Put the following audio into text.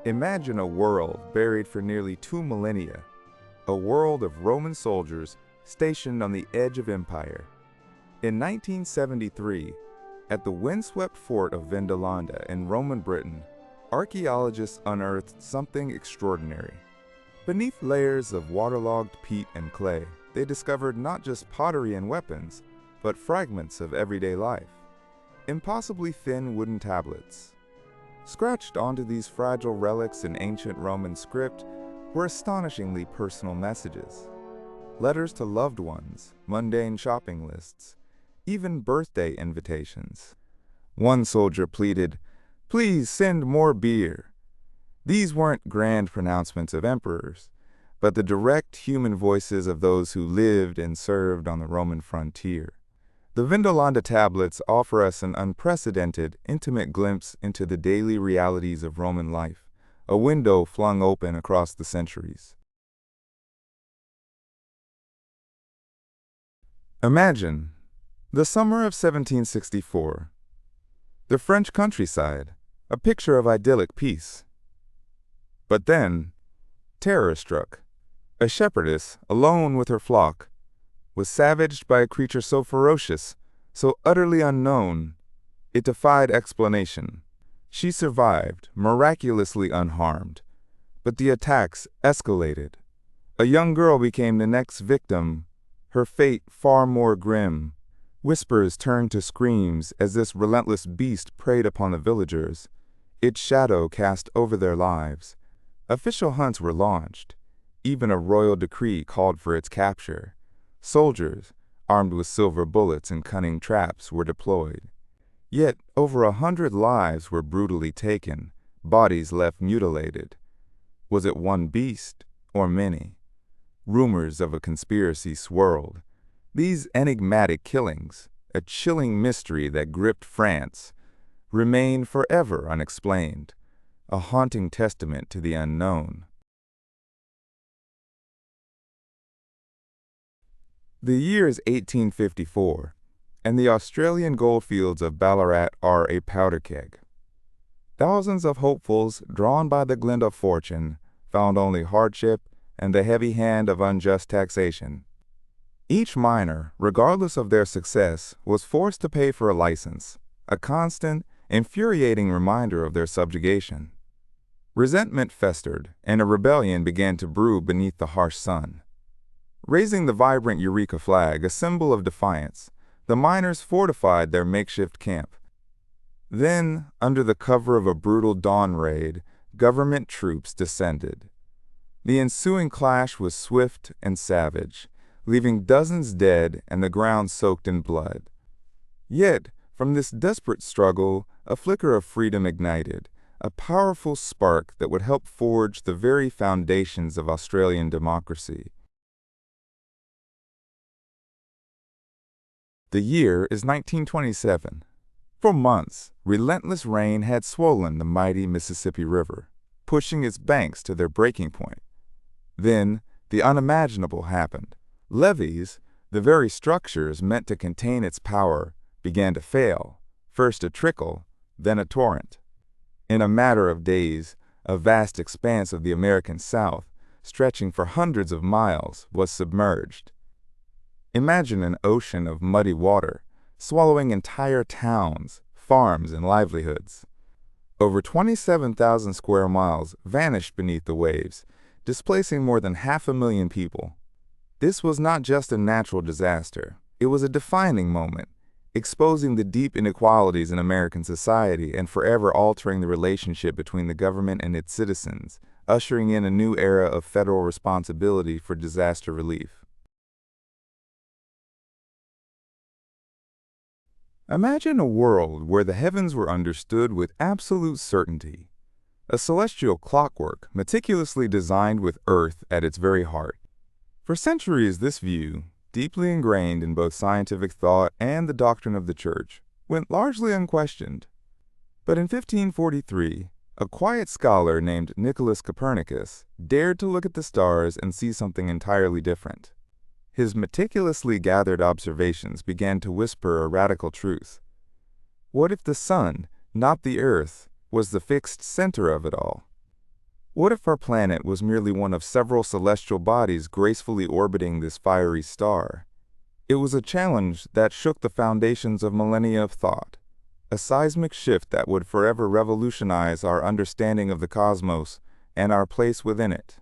Imagine a world buried for nearly 2 millennia, a world of Roman soldiers stationed on the edge of empire. In 1973, at the windswept fort of Vindolanda in Roman Britain, archaeologists unearthed something extraordinary. Beneath layers of waterlogged peat and clay, they discovered not just pottery and weapons, but fragments of everyday life. Impossibly thin wooden tablets. Scratched onto these fragile relics in ancient Roman script were astonishingly personal messages. Letters to loved ones, mundane shopping lists, even birthday invitations. One soldier pleaded, "Please send more beer." These weren't grand pronouncements of emperors, but the direct human voices of those who lived and served on the Roman frontier. The Vindolanda Tablets offer us an unprecedented, intimate glimpse into the daily realities of Roman life, a window flung open across the centuries. Imagine the summer of 1764. The French countryside, a picture of idyllic peace. But then, terror struck. A shepherdess, alone with her flock, was savaged by a creature so ferocious, so utterly unknown, it defied explanation. She survived, miraculously unharmed, but the attacks escalated. A young girl became the next victim, her fate far more grim. Whispers turned to screams as this relentless beast preyed upon the villagers, its shadow cast over their lives. Official hunts were launched. Even a royal decree called for its capture. Soldiers, armed with silver bullets and cunning traps, were deployed. Yet over 100 lives were brutally taken, bodies left mutilated. Was it one beast or many? Rumors of a conspiracy swirled. These enigmatic killings, a chilling mystery that gripped France, remained forever unexplained, a haunting testament to the unknown. The year is 1854, and the Australian goldfields of Ballarat are a powder keg. Thousands of hopefuls, drawn by the glint of fortune, found only hardship and the heavy hand of unjust taxation. Each miner, regardless of their success, was forced to pay for a license, a constant, infuriating reminder of their subjugation. Resentment festered, and a rebellion began to brew beneath the harsh sun. Raising the vibrant Eureka flag, a symbol of defiance, the miners fortified their makeshift camp. Then, under the cover of a brutal dawn raid, government troops descended. The ensuing clash was swift and savage, leaving dozens dead and the ground soaked in blood. Yet, from this desperate struggle, a flicker of freedom ignited, a powerful spark that would help forge the very foundations of Australian democracy. The year is 1927. For months, relentless rain had swollen the mighty Mississippi River, pushing its banks to their breaking point. Then, the unimaginable happened. Levees, the very structures meant to contain its power, began to fail, first a trickle, then a torrent. In a matter of days, a vast expanse of the American South, stretching for hundreds of miles, was submerged. Imagine an ocean of muddy water, swallowing entire towns, farms, and livelihoods. Over 27,000 square miles vanished beneath the waves, displacing more than 500,000 people. This was not just a natural disaster. It was a defining moment, exposing the deep inequalities in American society and forever altering the relationship between the government and its citizens, ushering in a new era of federal responsibility for disaster relief. Imagine a world where the heavens were understood with absolute certainty, a celestial clockwork meticulously designed with Earth at its very heart. For centuries, this view, deeply ingrained in both scientific thought and the doctrine of the Church, went largely unquestioned. But in 1543, a quiet scholar named Nicholas Copernicus dared to look at the stars and see something entirely different. His meticulously gathered observations began to whisper a radical truth. What if the sun, not the earth, was the fixed center of it all? What if our planet was merely one of several celestial bodies gracefully orbiting this fiery star? It was a challenge that shook the foundations of millennia of thought, a seismic shift that would forever revolutionize our understanding of the cosmos and our place within it.